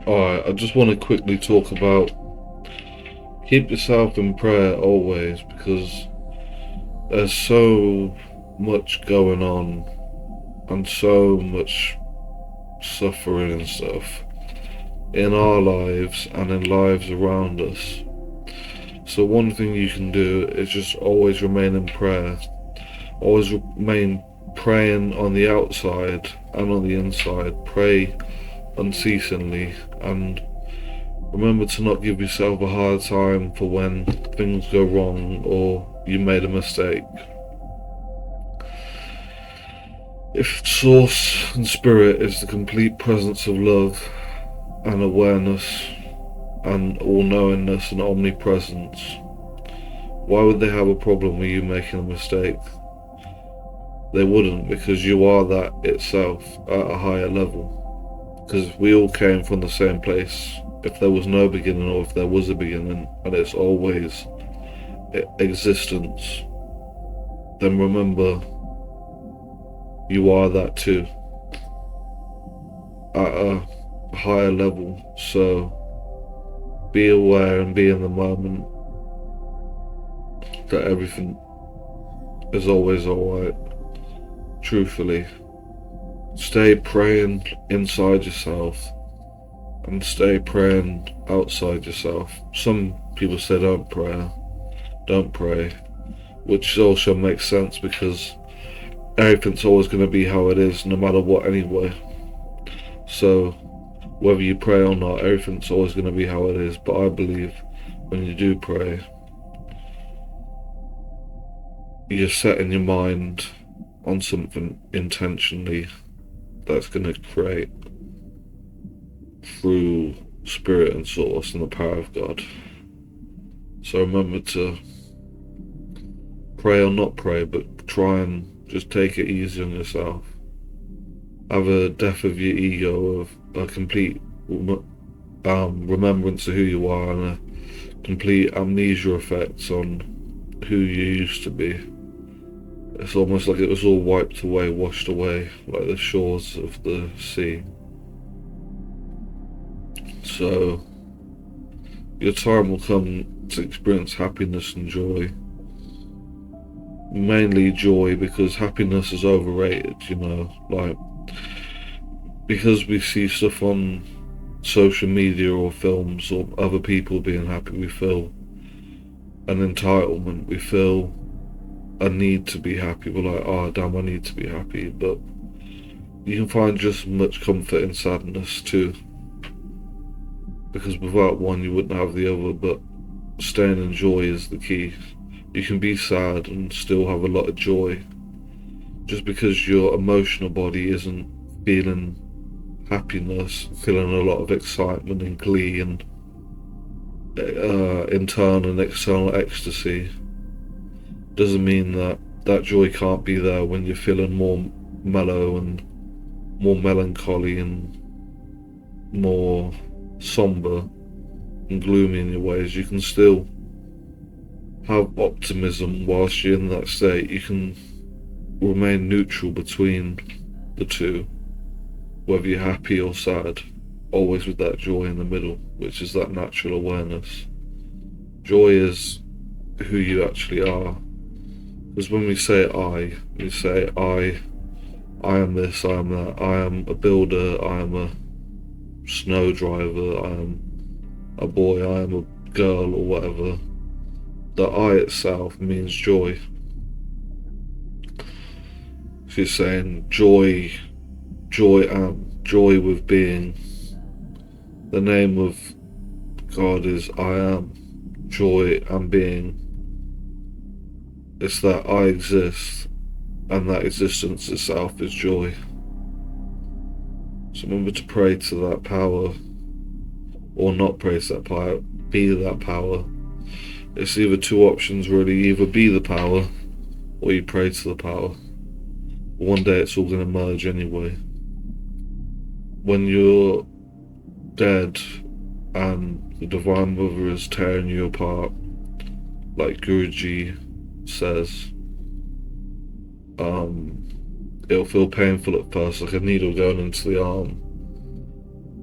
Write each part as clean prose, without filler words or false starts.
Alright, I just want to quickly talk about keep yourself in prayer always because there's so much going on and so much suffering and stuff in our lives and in lives around us. So, one thing you can do is just always remain in prayer, always remain praying on the outside and on the inside. Pray unceasingly and remember to not give yourself a hard time for when things go wrong or you made a mistake. If Source and Spirit is the complete presence of love and awareness and all knowingness and omnipresence, why would they have a problem with you making a mistake? They wouldn't, because you are that itself at a higher level. Because we all came from the same place. If there was no beginning or if there was a beginning, and it's always existence, then remember you are that too at a higher level. So be aware and be in the moment that everything is always alright. Truthfully, stay praying inside yourself and stay praying outside yourself. Some people say don't pray, which also makes sense because everything's always going to be how it is no matter what anyway. So whether you pray or not, everything's always going to be how it is. But I believe when you do pray, you're setting your mind on something intentionally that's going to create through Spirit and Source and the power of God. So remember to pray or not pray, but try and just take it easy on yourself. Have a death of your ego, of a complete remembrance of who you are, and a complete amnesia effects on who you used to be. It's almost like it was all wiped away, washed away, like the shores of the sea. So your time will come to experience happiness and joy. Mainly joy, because happiness is overrated, like, because we see stuff on social media or films or other people being happy, we feel an entitlement, we feel a need to be happy. We're like, oh damn, I need to be happy. But you can find just as much comfort in sadness too, because without one you wouldn't have the other. But staying in joy is the key. You can be sad and still have a lot of joy. Just because your emotional body isn't feeling happiness, feeling a lot of excitement and glee and internal and external ecstasy, doesn't mean that that joy can't be there when you're feeling more mellow and more melancholy and more somber and gloomy in your ways. You can still have optimism whilst you're in that state. You can remain neutral between the two, whether you're happy or sad, always with that joy in the middle, which is that natural awareness. Joy is who you actually are. Because when we say we say I am this, I am that, I am a builder, I am a snow driver, I am a boy, I am a girl, or whatever. The I itself means joy. If you're saying joy, joy with being, the name of God is I am, joy and being. It's that I exist, and that existence itself is joy. So remember to pray to that power, or not pray to that power, be that power. It's either two options really, either be the power, or you pray to the power. One day it's all going to merge anyway. When you're dead and the Divine Mother is tearing you apart, like Guruji says, it'll feel painful at first, like a needle going into the arm,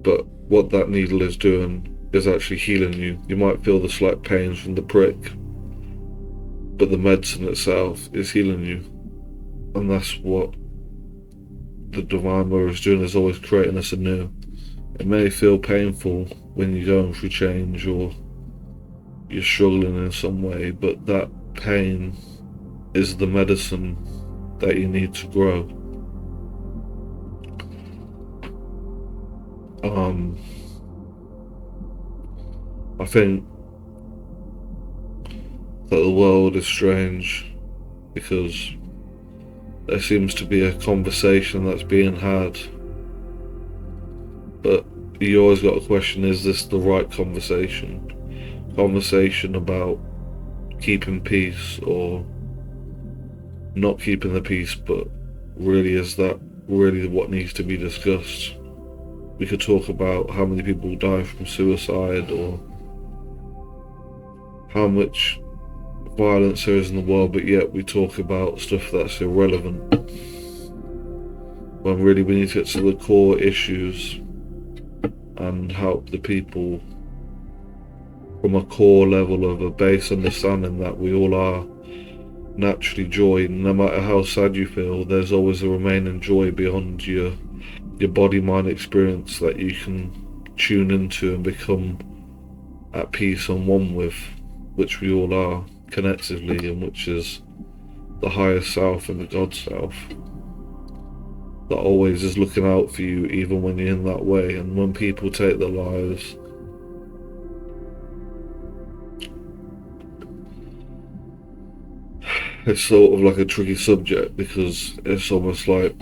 But what that needle is doing is actually healing you. You might feel the slight pains from the prick, but the medicine itself is healing you. And that's what the Divine Mother is doing, is always creating us anew. It may feel painful when you're going through change or you're struggling in some way, but that pain is the medicine that you need to grow. I think that the world is strange because there seems to be a conversation that's being had, but you always got to question, is this the right conversation? Conversation about keeping peace or not keeping the peace, but really, is that really what needs to be discussed? We could talk about how many people die from suicide or how much violence there is in the world, but yet we talk about stuff that's irrelevant, when really we need to get to the core issues and help the people from a core level of a base understanding that we all are naturally joy. No matter how sad you feel, there's always a remaining joy beyond your body mind experience that you can tune into and become at peace and one with, which we all are connectively, and which is the higher self and the God self that always is looking out for you even when you're in that way. And when people take their lives, it's sort of like a tricky subject, because it's almost like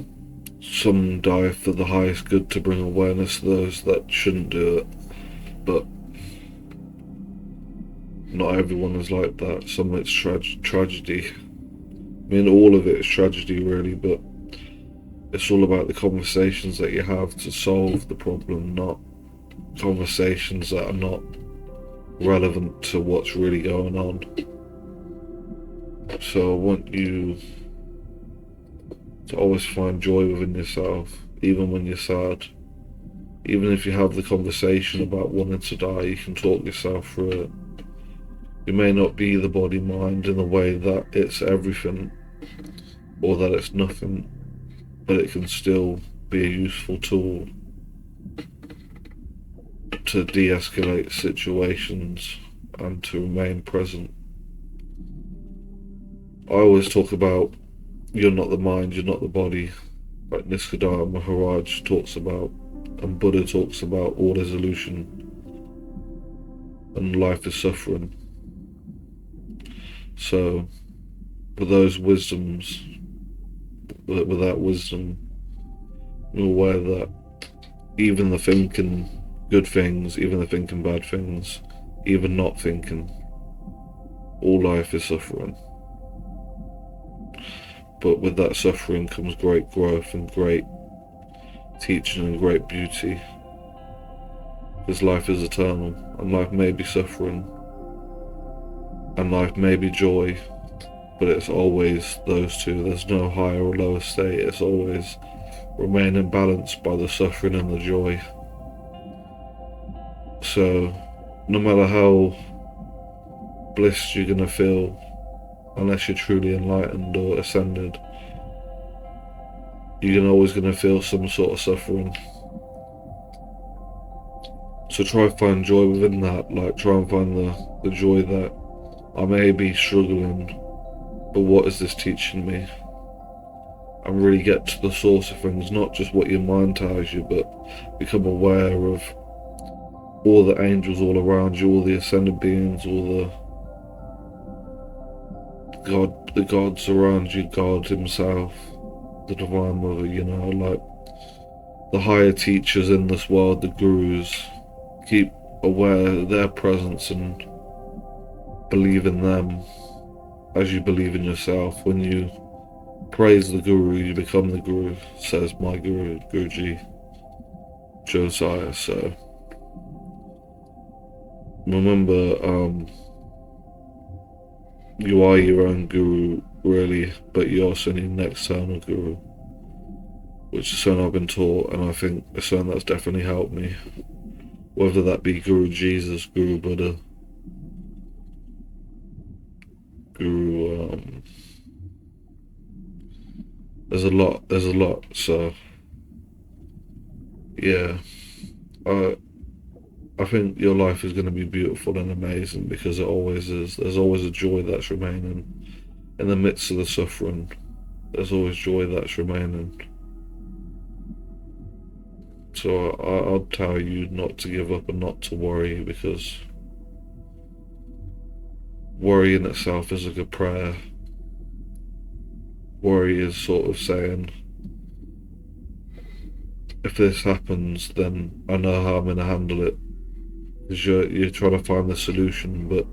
some die for the highest good to bring awareness to those that shouldn't do it, but not everyone is like that. Some of it's tragedy. I mean, all of it is tragedy really, but it's all about the conversations that you have to solve the problem, not conversations that are not relevant to what's really going on. So I want you to always find joy within yourself, even when you're sad. Even if you have the conversation about wanting to die, you can talk yourself through it. You may not be the body mind in the way that it's everything or that it's nothing, but it can still be a useful tool to de-escalate situations and to remain present. I always talk about you're not the mind, you're not the body, like Nisargadatta Maharaj talks about, and Buddha talks about. All is illusion and life is suffering. So with those wisdoms, with that wisdom, you're aware that even the thinking good things, even the thinking bad things, even not thinking, all life is suffering. But with that suffering comes great growth and great teaching and great beauty. Because life is eternal, and life may be suffering, and life may be joy, but it's always those two. There's no higher or lower state. It's always remaining balanced by the suffering and the joy. So no matter how blissed you're going to feel, unless you're truly enlightened or ascended, you're always going to feel some sort of suffering. So try to find joy within that. Like, try and find the joy that I may be struggling, but what is this teaching me? And really get to the source of things, not just what your mind tells you, but become aware of all the angels all around you, all the ascended beings, all the gods around you, God himself, the Divine Mother, like the higher teachers in this world, the gurus. Keep aware of their presence and believe in them as you believe in yourself. When you praise the guru, you become the guru, says my guru, Guruji Josiah. So remember, you are your own guru, really, but you also need an external guru. which is something I've been taught, and I think it's something that's definitely helped me. Whether that be Guru Jesus, Guru Buddha, Guru, there's a lot. So yeah, I think your life is going to be beautiful and amazing because it always is. There's always a joy that's remaining in the midst of the suffering. There's always joy that's remaining. So I'll tell you not to give up and not to worry, because worry in itself is like a prayer. Worry is sort of saying, if this happens, then I know how I'm going to handle it. Because you're trying to find the solution, but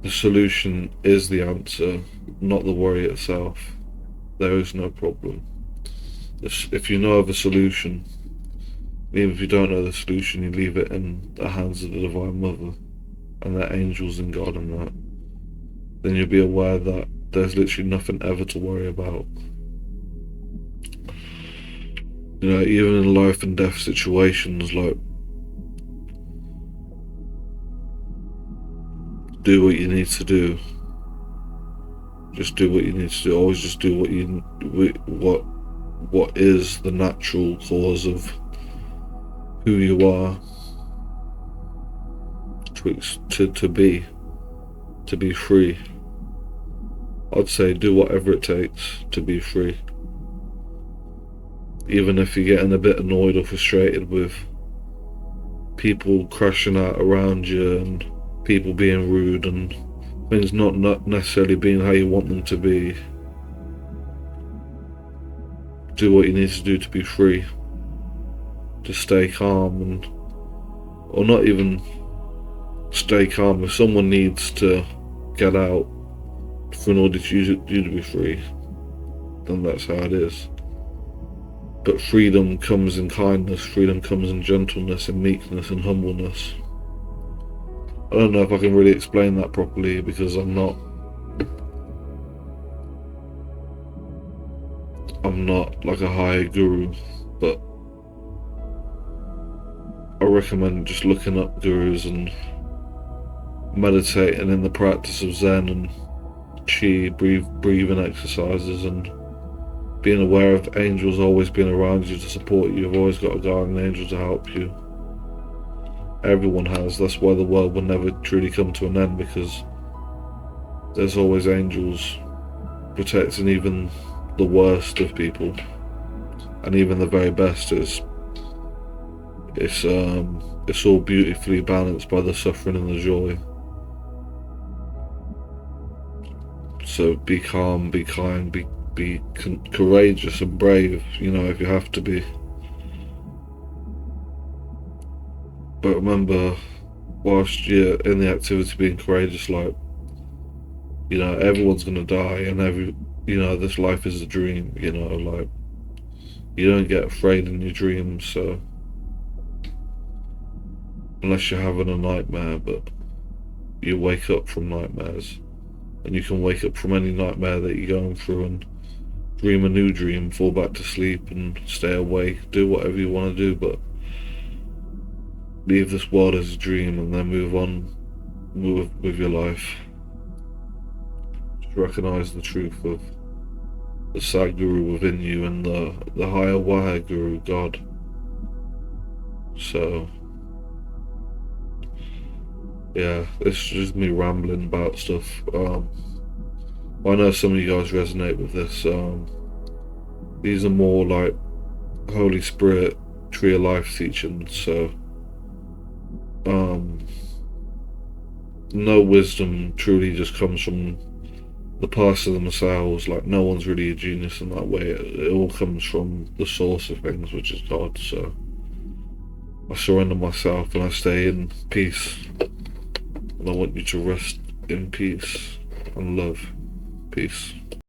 the solution is the answer, not the worry itself. There is no problem. If you know of a solution, even if you don't know the solution, you leave it in the hands of the Divine Mother and the angels and God and that, then you'll be aware that there's literally nothing ever to worry about. You know, even in life and death situations, like, do what you need to do. Just do what you need to do. Always just do what is the natural cause of who you are to be free. I'd say do whatever it takes to be free. Even if you're getting a bit annoyed or frustrated with people crashing out around you and people being rude and things not necessarily being how you want them to be, do what you need to do to be free. To stay calm, or not even stay calm. If someone needs to get out in order for you to be free, then that's how it is. But freedom comes in kindness, freedom comes in gentleness and meekness and humbleness. I don't know if I can really explain that properly, because I'm not like a high guru, but I recommend just looking up gurus and meditating in the practice of Zen and Qi, breathing exercises, and being aware of angels always being around you to support you. You've always got a guardian angel to help you. Everyone has. That's why the world will never truly come to an end, because there's always angels protecting even the worst of people, and even the very best is. It's all beautifully balanced by the suffering and the joy. So be calm, be kind, be courageous and brave, you know, if you have to be. But remember, whilst you're in the activity being courageous, like, you know, everyone's gonna die, and this life is a dream, you know, like, you don't get afraid in your dreams, so, unless you're having a nightmare, but you wake up from nightmares, and you can wake up from any nightmare that you're going through and dream a new dream, fall back to sleep and stay awake, do whatever you want to do, but leave this world as a dream and then move on with your life. Just recognize the truth of the Sadguru within you and the higher Waheguru, God. So yeah, this is just me rambling about stuff. I know some of you guys resonate with this. These are more like Holy Spirit Tree of Life teachings, so no wisdom truly just comes from the person themselves. Like, no one's really a genius in that way. It all comes from the source of things, which is God. So I surrender myself and I stay in peace, and I want you to rest in peace and love. Peace.